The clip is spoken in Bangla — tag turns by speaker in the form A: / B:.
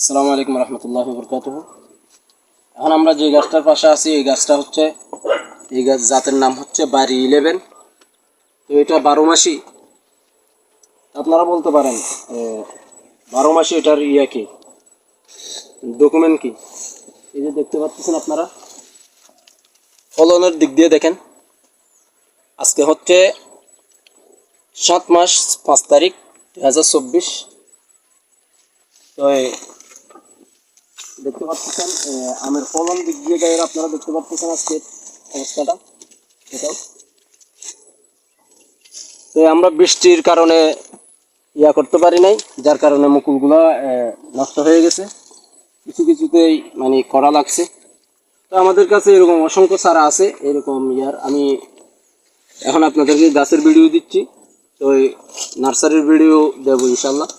A: আসসালামু আলাইকুম রহমতুল্লাহি ওয়া বারাকাতুহু। এখন আমরা যে গাছটার পাশে আছি এই গাছটা হচ্ছে এই গাছ জাতের নাম হচ্ছে বাড়ি 11। তো এটা 12 মাসি। আপনারা বলতে পারেন 12 মাসি এটার কি ডকুমেন্ট কি? এই যে দেখতে পাচ্ছেন আপনারা, ফলনের দিক দিয়ে দেখেন। আজকে হচ্ছে 7 মাস 5 তারিখ 2024। তো দেখতে পাচ্ছেন আমের ফলন দিক দিয়ে গায়ের আপনারা দেখতে পাচ্ছেন আজকে অবস্থাটা এটাও। তো আমরা বৃষ্টির কারণে করতে পারি নাই, যার কারণে মুকুলগুলা নষ্ট হয়ে গেছে। কিছু কিছুতেই মানে করা লাগছে। তো আমাদের কাছে এরকম অসংখ্য চারা আছে এরকম আমি এখন আপনাদেরকে গাছের ভিডিও দিচ্ছি। তো নার্সারির ভিডিও দেবো ইনশাল্লাহ।